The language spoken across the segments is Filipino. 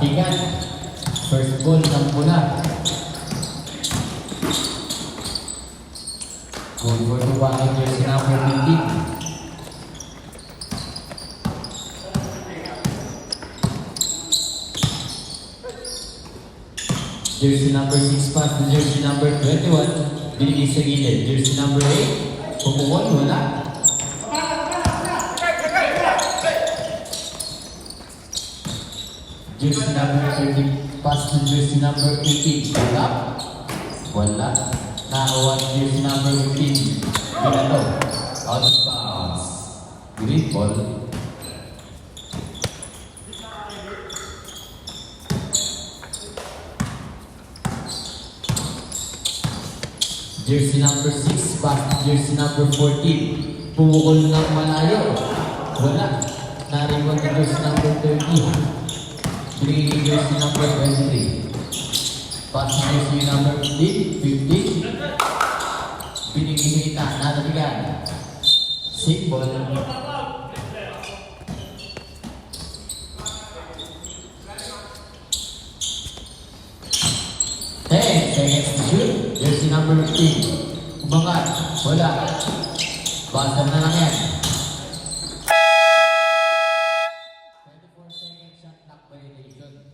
Bigat. First ball ng pula. Good for the walking jersey number 15. Jersey number 6 pass to jersey number 21. Binigay sa gilid. Jersey number 8. Pumukol, wala. Jersey number 30 pass to jersey number 18. Wala. Wala. Nakakuha jersey number 15. Pinato. Out of bounds. Green ball. Jersey number 6, pass to jersey number 14. Pumukol ng malayo. Wala. Nariwan ng jersey number 30. Binigay jersey number 23. Pass to jersey number 15. Binigay sa kita. Natabigan. Safe ball. 10 seconds to shoot. Jersey number 15. Umangat. Wala. Basta na lang yan. 24 seconds shot clock violation.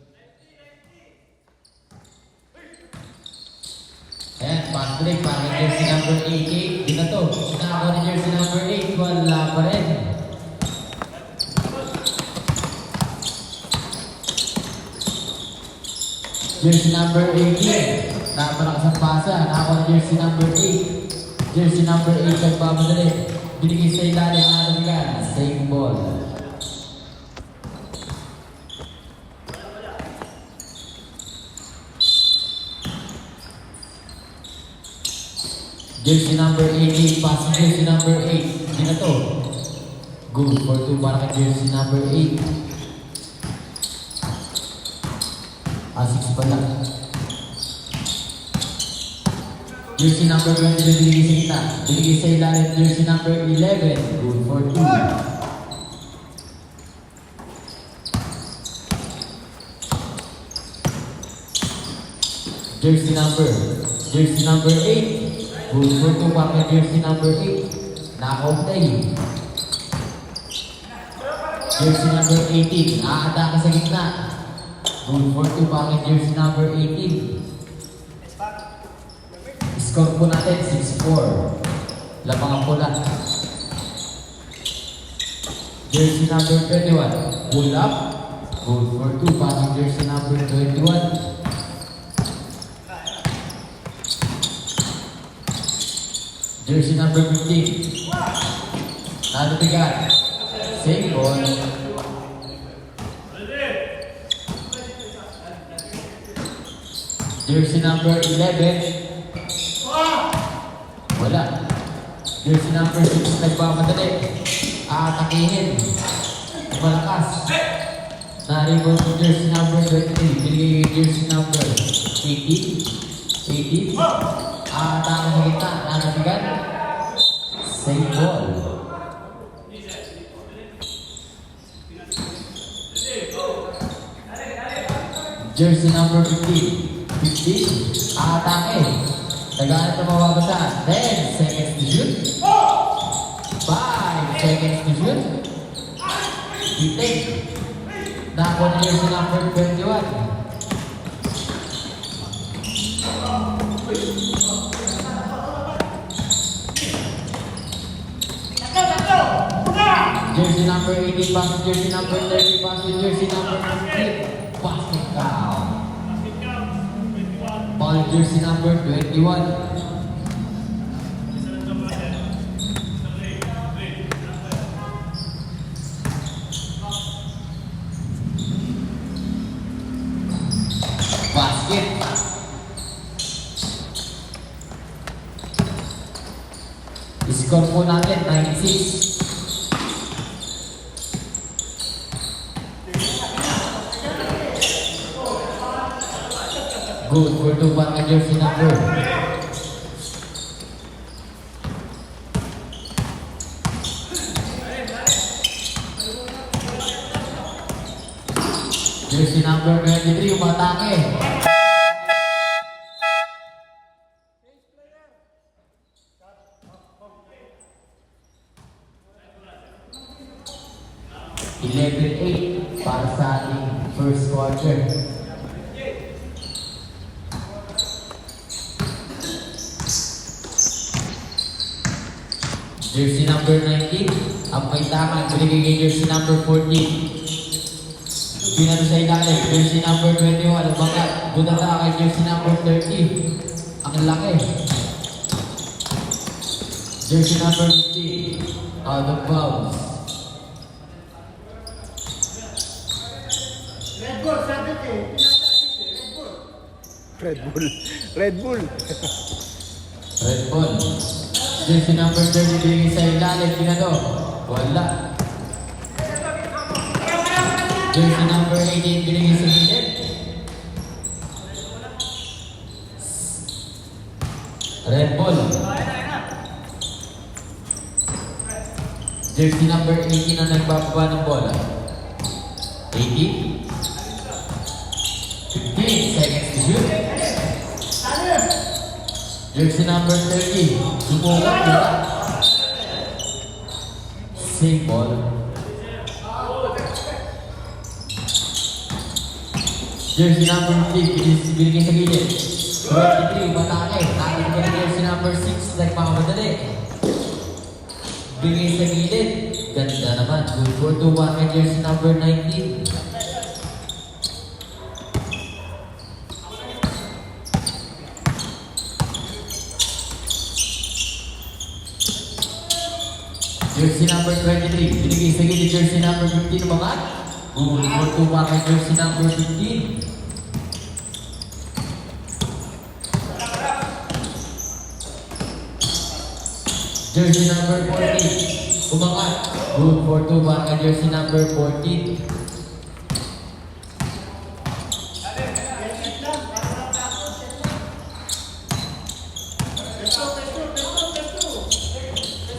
Ayan, fast break. Para jersey number 88. Di na to. Sinako ni jersey number 8. Wala pa rin. Jersey number 18. Nakapalakas ang pasa. Nakakuha ng jersey number 8. Jersey number 8 nagpapadali. Binigay sa ilalim na nabigyan. Safe ball. Jersey number 18. Pass jersey number 8. Hindi na to. Good for 2 para kay jersey number 8. 6 pala. Jersey number 20 binigay sa kita. Binigay sa ilalim jersey number 11. Good for 2. Jersey number 8. Good for 2 pa kay jersey number 8. Naka-play. Jersey number 18. Aatake sa gitna. Good for 2 bakit jersey number 18. Score po natin 6-4. Labang ang pula. Jersey number 21. Pull up. Good for 2 bakit jersey number 21. Jersey number 15. Natabigan. Safe ball. Jersey number 11. Wala. Jersey number 6 nagpapadali. Aatakihin. Malakas. Nariwan po jersey number 23. Binigay jersey number 18. Aatake sa kita. Nanabigan. Safe ball. Jersey number 15. Atake. Tagaan ito mababasa. 10 seconds to shoot. 5 seconds to shoot. Retake. Nakakuha na jersey number 21. Jersey number 18 pass to jersey number 30 pass to jersey number 15. Basket down. Ball jersey number 21. Basket. Score po natin 96. Good for 2 back at jersey number. Jersey number 23, umatake. Eleven 8 para sa ating first quarter. Jersey number 19, ang may tama, binigay kay jersey number 14. Pinano sa ilalim, jersey number 21, ang baka, bunata kay jersey number 30. Ang laki. Jersey number 15, out of bounds. Red Bull, sabi ko. Red Bull. Red Bull. Red Bull. Jersey number 30, binigay sa ilalim, pinano. Wala. Jersey number 18, binigay sa gilid. Red Bull. Jersey number 18 ang nagbababa ng bola. 18. 15 seconds to shoot. Jersey number 30. Sumukat nila. Save ball. Jersey number 3. Binigay sa gilid. 23. Matake. Nakit ko na jersey number 6. Nagpakamadali. Bigay sa gilid. Ganda naman. Good for 2-1 kay jersey number 19. Jersey number 23. Binigay sa gilid jersey number 15 mga. Good for 2-1 kay jersey number 15. Jersey number 14. Umangat. Good for 2-1 kay jersey number 14.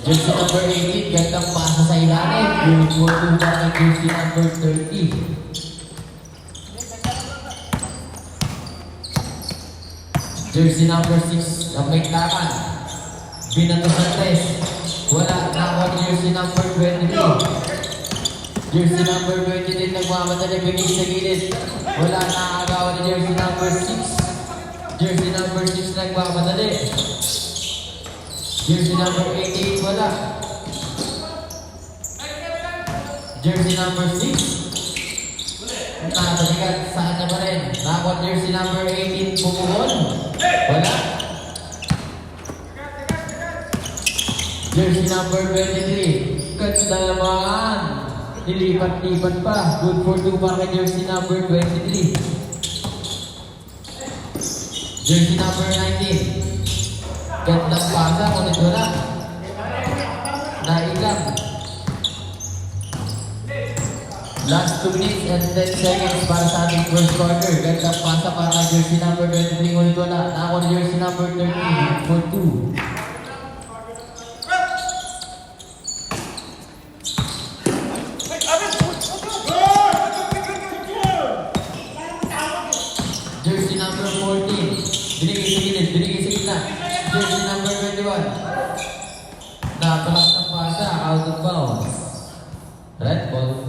Jersey number 18, gandang pasa sa ilalim. Good for 2-1 kay jersey number 30. Jersey number 6, ang may taman. Binato sa test. Wala. Nakuha ni jersey number 23. Jersey number 23, nagmamadali. Bigay sa gilid. Wala. Nakagawa ni jersey number 6. Jersey number 6, nagmamadali. Jersey number 88, wala. Jersey number 6. Nakatalikat, saan na ba rin? Nakot jersey number 18, pumukol. Wala. Jersey number 23. Ganda naman. Nilipat-lipat pa. Good for 2 para kay jersey number 23. Jersey number 19. Gandang pasa, ngunit wala. Nailang. Last 2 minutes and 10 seconds para sa ating first quarter. Gandang pasa para kay jersey number 23, ngunit wala. Nako ni jersey number 30 for 2. Jersey number 14. Binigay sa gilid, binigay sa gitna. Jersey number 21. Napalas ng pasa, out of bounds. Red ball.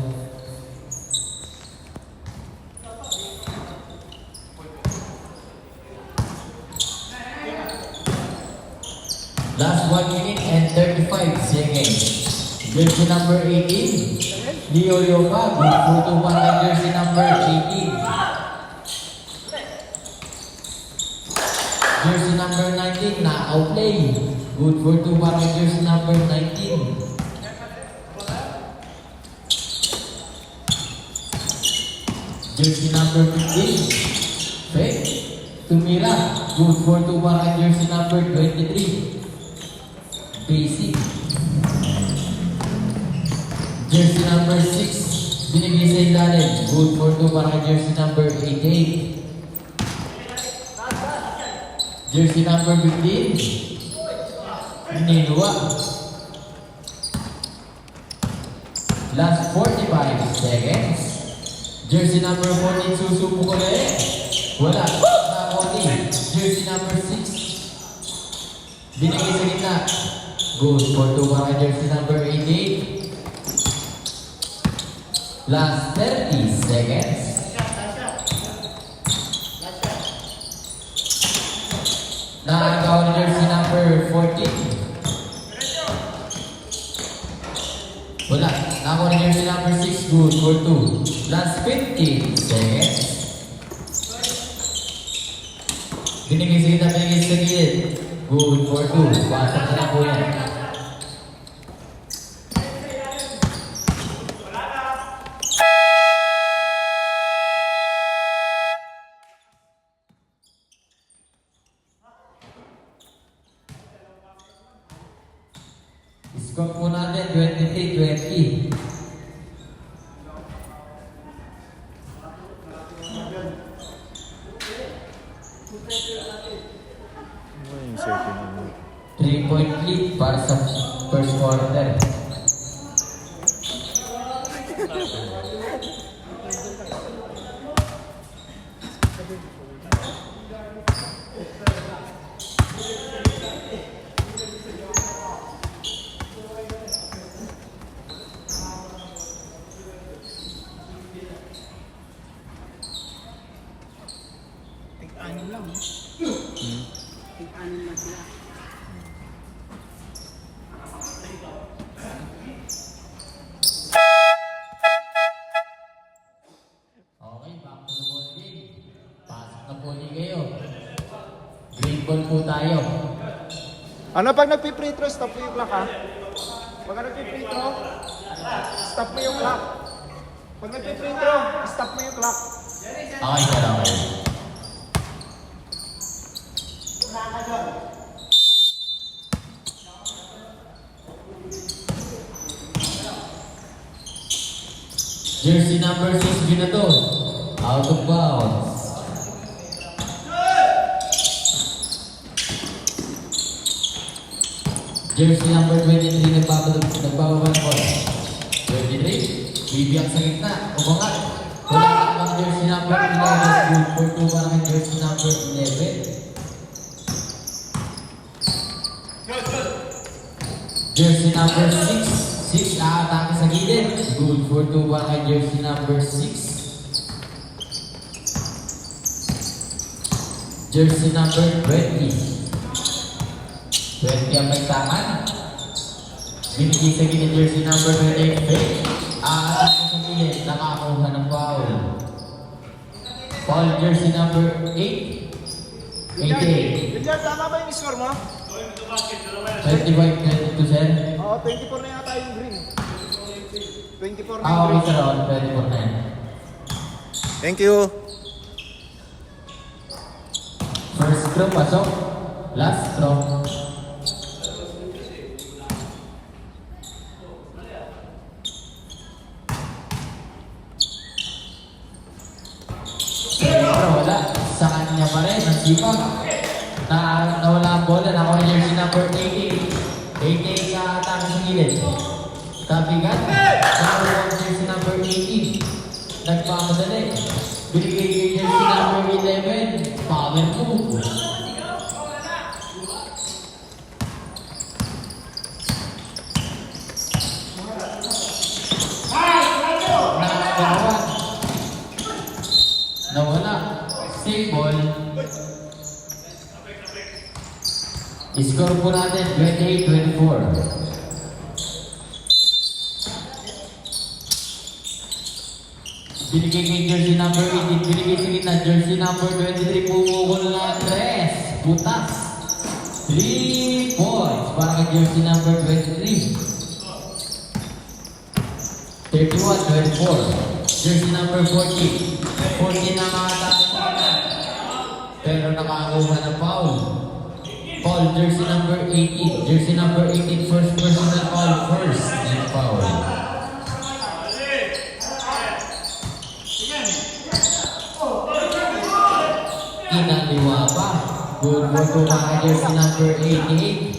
Last 1 minute and 35 seconds. Jersey number 18. Leo Yopa, good for 2-1 kay jersey number 18. Jersey number 19, na-outplay. Good for 2 para kay jersey number 19. Jersey number 15. Fake. Tumira. Good for 2 para kay jersey number 23. Basic. Jersey number 6. Binigay sa ilalim. Good for 2 para kay jersey number 88. Jersey number 15. Niluwa. Last 45 seconds. Jersey number 14, susubok ulit. Wala. Nakakoni. Jersey number 6. Binigay sa gitna. Good for 2 para kay jersey number 88. Last 30 seconds. Nakagawa ni jersey number 14. Wala. Nakakuha ni jersey number 6. Good for 2. Last 15 seconds. Binigay sa gitna, binigay sa gilid. Good for 2. Pasok na lang po yan. Score po natin 23-20. Ano yung second ano? 3-point lead para sa first quarter. Tig-anim lang. Tig-anim lang sila. Okay, back to the ball game. Pasok na po ulit kayo. Green ball po tayo. Ano pag nagpi-free throw, stop mo yung clock ha? Pag nagpi-free throw, stop mo yung clock. Pag nagpi-free throw, stop mo yung clock. Okay, sir, okay. Jersey number 6, Ginato. Out of bounds. Jersey number 23, nagpapabal po. 23, bibiyak sa gitna. Umangat. Wala ka mga jersey number 11. Good for 2 para kay jersey number 11. Jersey number 6. 6 aatake sa gilid. Good for 2 para kay jersey number 6. Jersey number 20. 20 ang may takan. Binigay sa gilid jersey number 28. Aatake sa gilid. Nakakuha ng foul. Foul jersey number 8. 88. Bilyan, tama ba yung score mo? 25-22, sir. Oo, 24 na yata yung green. 24 na Ah, yung okay, green. sir. 24 na yan. Thank you. First throw, pasok. Last throw. Second throw, wala. Sa kanya pa rin, ang sipag. Nawala ang bola, nakuha niya jersey number 88. 88 sa atake sa gilid. Tabigan, nakuha ang jersey number 18. Nagpamadali. Binigay kay jersey number 11. Power move. Nakakawan. Nawala. Save ball. Score po natin 28-24. Binigay kay jersey number 18. Binigay sa gitna. Jersey number 23. Pumukol na 3. Butas. 3 points para kay jersey number 23. 31-24. Jersey number 40. 40 na mga tao. Pero nakakuha na foul. Foul, jersey number 18. Jersey number 18, first personal foul first. And foul. Inaliwa pa. Good for 2 mga jersey number 88.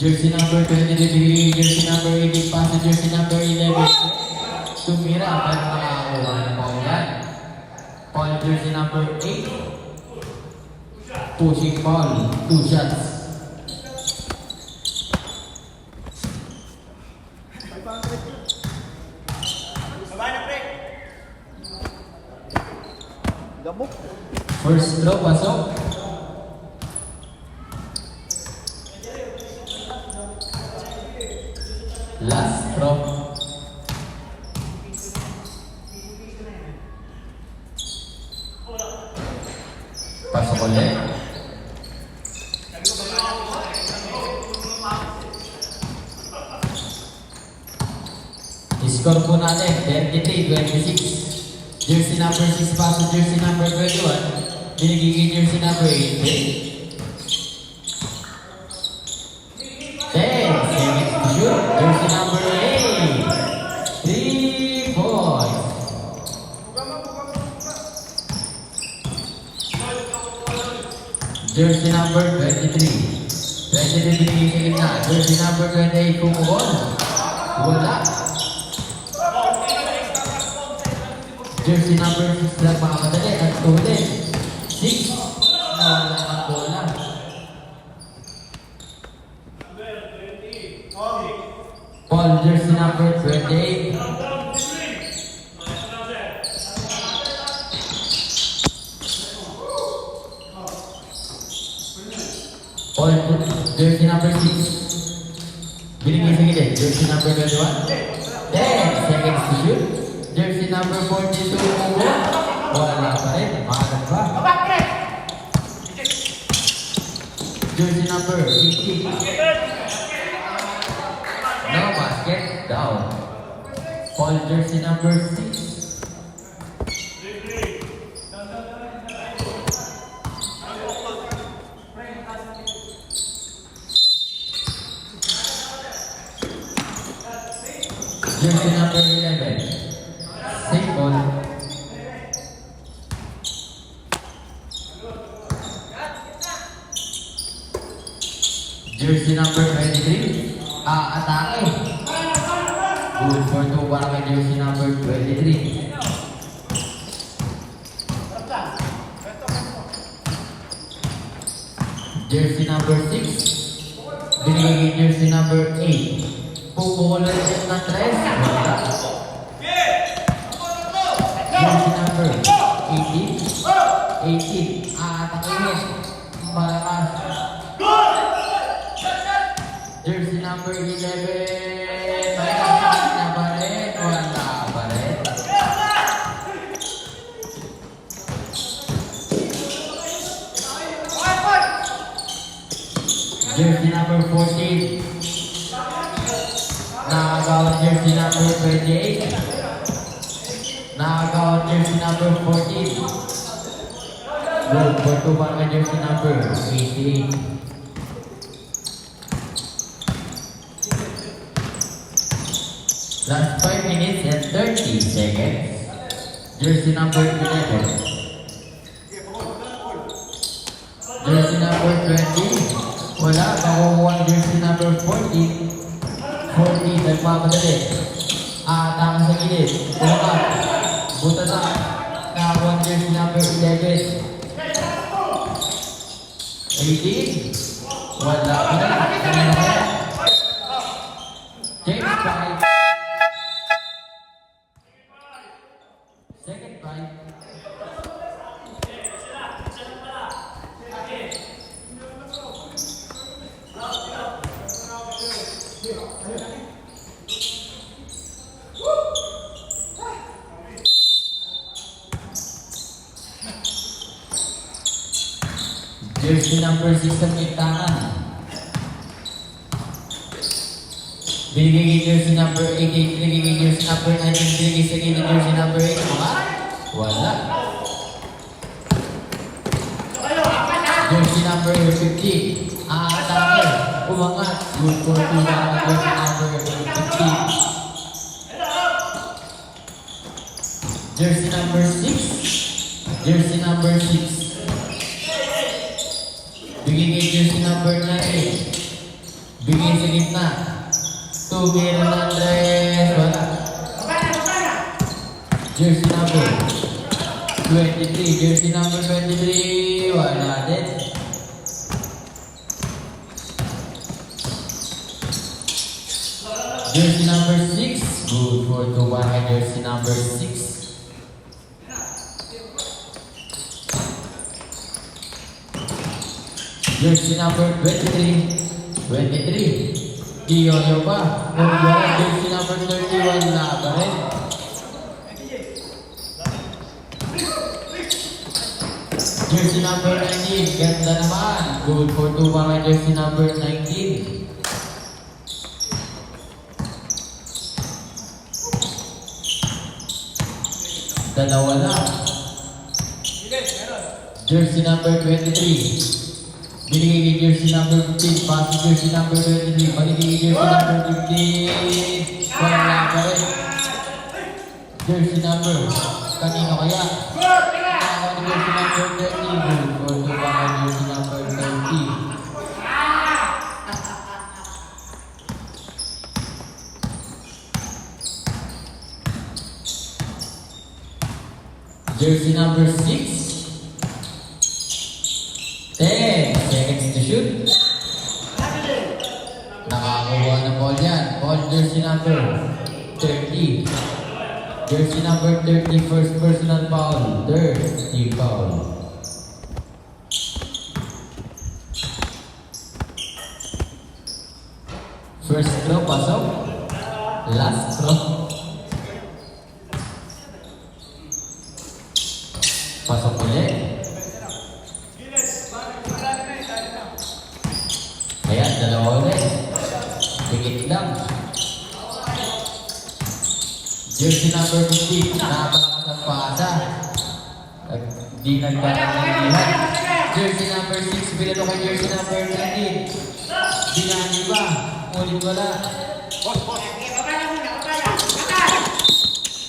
Jersey number 20, bigay jersey number 18, pass to jersey number 11. Tumira, pero nakakuha ng ball yan. Paul, jersey number 8. Pushing ball, 2 shots. Gabok. First throw, pasok. Last throw. Pasok ulit. Score po natin, 33-26. Jersey number 6 pass to jersey number 21. Binigiging jersey number 8. 10 seconds to shoot. Jersey number 8. 3 points. Jersey number 23. 23 binigiging na. Jersey number 28 kumuhon. Wala. Jersey number 6 lang makamadali at ulit. 6 na wala ang bola. Paul, jersey number 28. Paul, jersey number 6. Binigay sa gilid. Jersey number 21. 10 seconds to shoot. Jersey number 42 po. Wala pa rin. Mahanap pa. Jersey number 15. No basket. Down. Paul, jersey number 6. Jersey number 11. Safe ball. Jersey number 23. Atake. Good for 2 para kay jersey number 23. Jersey number 6. Binigay kay jersey number 8. Pupukulan siya ng 3. Wala. Jersey number 18. 18. Atakihin. Malakas. Jersey number 11. Malakas na ba rin? Wala pa rin. Jersey number 14. Nakagawad jersey number 28. Nakagawad jersey number 14. Good for 2 para kay jersey number 88. Last 5 minutes and 30 seconds. Jersey number 11. Jersey number 20. Wala. Nakukuha jersey number 14. 40. Nagmamadali. Atake sa gilid. Umakat. Butata. Nakakuha jersey number 11. 18. Wala. James 5. Second 5. Jersey number 6 sa Pagtangan. Binigay kay jersey number 8, binigay kay jersey number 19, binigay sa gilid jersey number 8. Mga? Wala. Jersey number 15. Atake. Umangat. Good for 2 para kay jersey number 15. Jersey number 6. Jersey number 6. Bigay kay jersey number 9. Bigay Andres, wala. Jersey number 23, jersey number 23, wala din. Jersey number 6, good for Dubai, jersey number 6. Jersey number 23, Diyoyo pa. Kung wala, jersey number 31 na ba rin? Jersey number 19, ganda naman. Good for Dubai, jersey number 19. Dalawa na. Jersey number 23. Binigay kay jersey number 15. Pasok jersey number 23. Balik kay jersey number 15. Wala pa rin. Jersey number. Kanino kaya? Jersey number 30. Good for Dubai, jersey number 30. Jersey number 6. 10 seconds to shoot. Nakakuha na ball yan. Ball jersey number 30. Jersey number 30, first personal foul. Third team foul. First throw, pasok. Last throw. Pasok ulit. Ayan, dalawa ulit. Tigit lang. Jersey number 15, napakalakas ang pasa. At di nagkakalangihan. Jersey number 6, binato kay jersey number 19. Dinani ba? Ulit wala.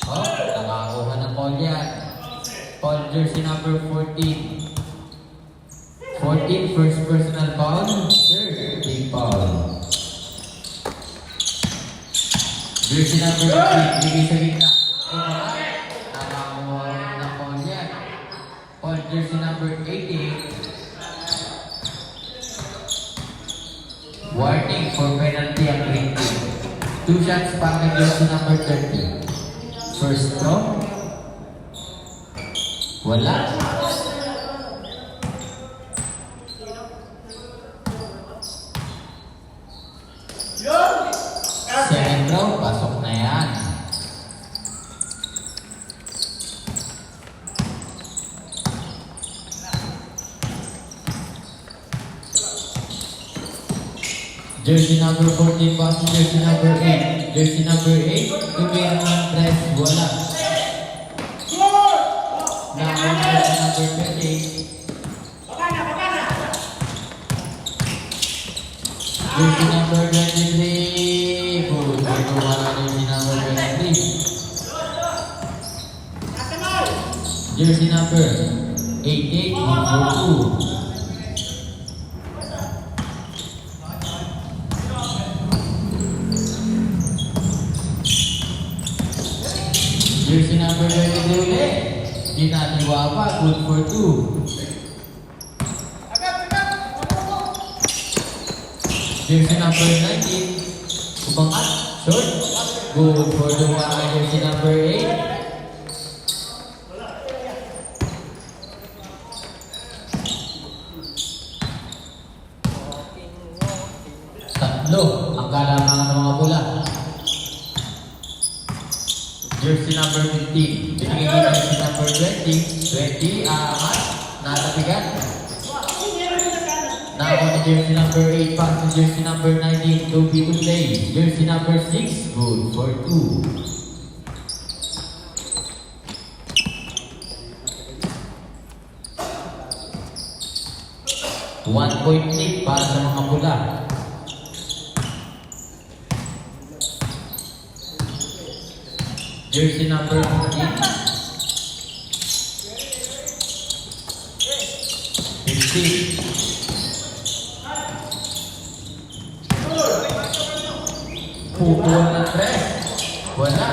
Oh, nakakuha ng call yan. Call jersey number 14. 14, first personal foul. Third team foul. Jersey number 15, bigay sa gitna. Nakakuha ng call yan. Call jersey number 18. Warning for penalty ang green team. 2 shots para kay jersey number 30. First throw. Wala. Second throw, pasok na yan. Jersey number 14, pasok jersey number 8. Jersey number 8, Tumira Andres, wala. Now, jersey number 28. Jersey number 23. Good. Pagkawa na jersey number 23. Jersey number 88. Good for 2. Jersey number 23 ulit. Ginatiwa pa. Good for 2. Jersey number 19. Umangat. Short. Good for the one. Jersey number 8. Tatlo ang kalamangan ng mga pula. Jersey number 15. Binigay kay jersey number 20. 20. Aangat. Natapigan. Now on jersey number 8, pass to jersey number 19, 2 people play. Jersey number 6, good for 2. 1 point lead para sa mga pula. Jersey number 15. 15. Pukul Tres. Wala.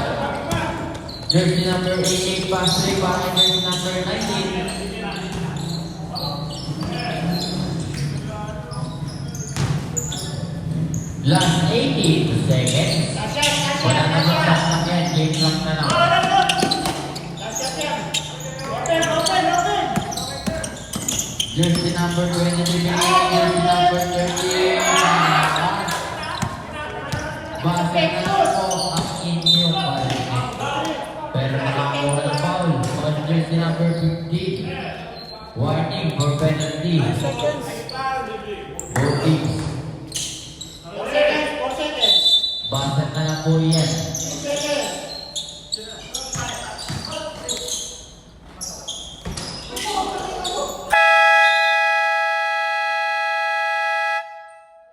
Jersey number 88, pass 3 para jersey number 19. Last 18 seconds. Wala na magkasakyan. Game lang na lang. Jersey number 23, jersey number 30. Base na lang po ang inyong balik. Pero nakakuha ng foul on jersey number 15. Warning for penalty. Voting. Base na lang po yan.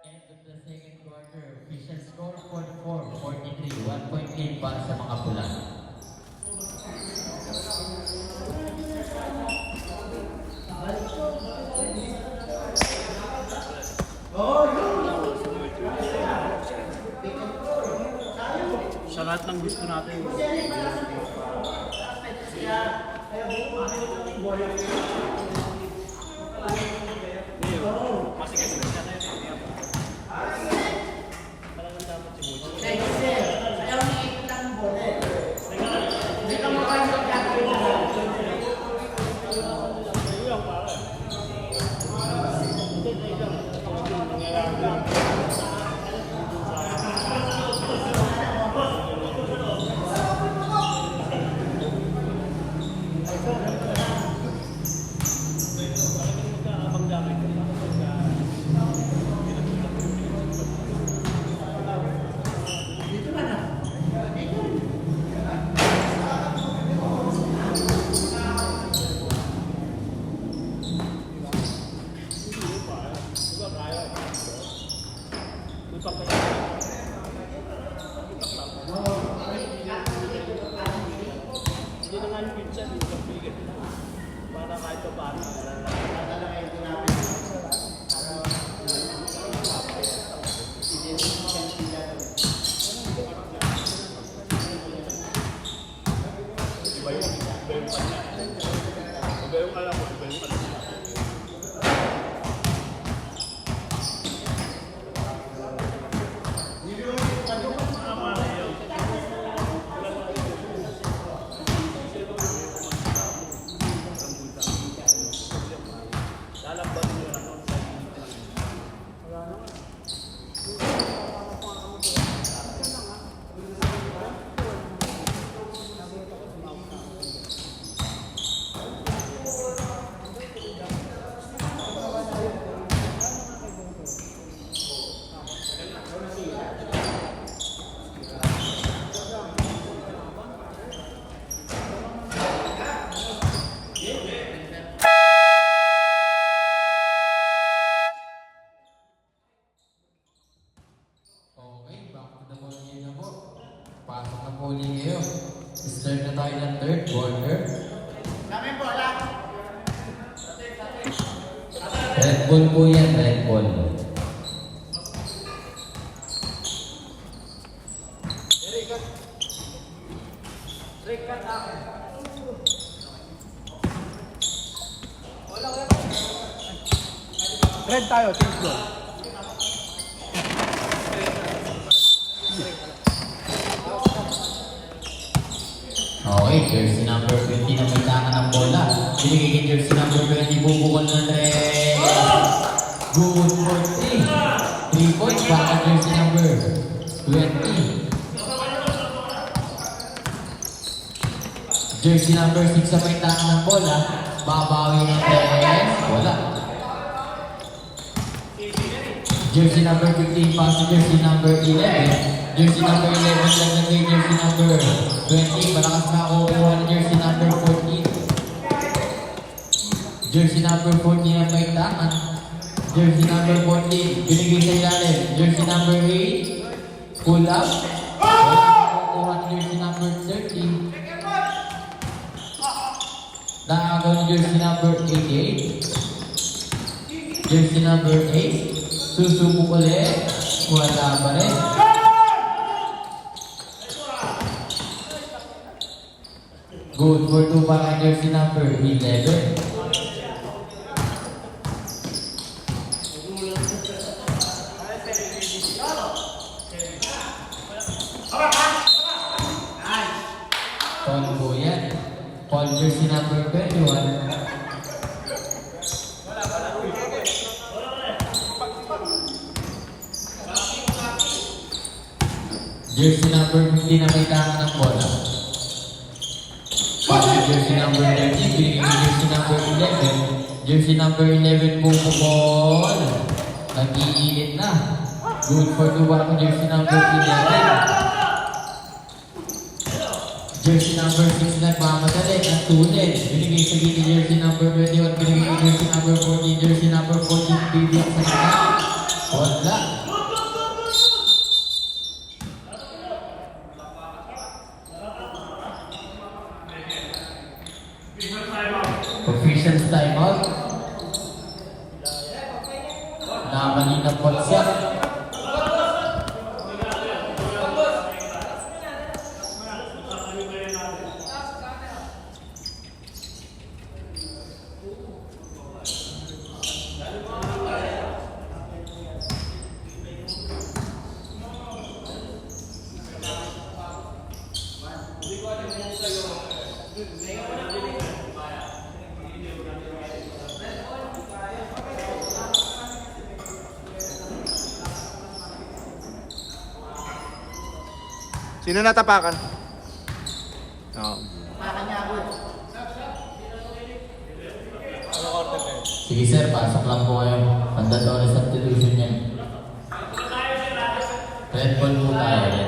End of the second quarter. Official score 44-43. 1 point lead para sa mga pula. Sa lahat ng gusto natin. Hindi na nga yung pizza, hindi ko bigyan na. Para kahit pa paano. Iba yung kanya. Iba yung alam mo, iba yung alam mo. Okay, back to the ball game na po. Pasok na po ulit ngayon. Start na tayo ng third quarter. Red ball po yan, red ball. Red tayo, change ball. Okay, jersey number 20 na may tangan ng bola. Binigay kay jersey number 20, bubukol ng red. Good for 3. 3 points para jersey number 20. Jersey number 6 na may tangan ng bola. Babawi ng red. Wala. Jersey number 15 pass to jersey number 11. Jersey number 11 lang na kay jersey number 20. Malakas na kukuha ng jersey number 14. Jersey number 14 ang may tangan. Jersey number 14, binigay sa ilalim. Jersey number 8, pull up. Kukuha ng jersey number 13. Nakagaw ng jersey number 88. Jersey number 8, susubok ulit. Wala pa rin. Good for 2 para jersey number 11. Paul po yan. Paul jersey number 21. Jersey number 15 na may tama ng bola. Paul jersey number 13. Binigay ni jersey number 11. Jersey number 11 po po Paul. Nag-iinit na. Good for 2 para jersey number 11. Jersey number 6 nagmamadali ang tuned. Binigay sa gini jersey number 21. Binigay ni jersey number 14. Jersey number 14. Bibigyan sa gina. Wala. Officials timeout. Namalina po siya. Sino natapakan? Oo. Sige sir, pasok lang po kayo. Mandatory substitution yan. Red ball po tayo.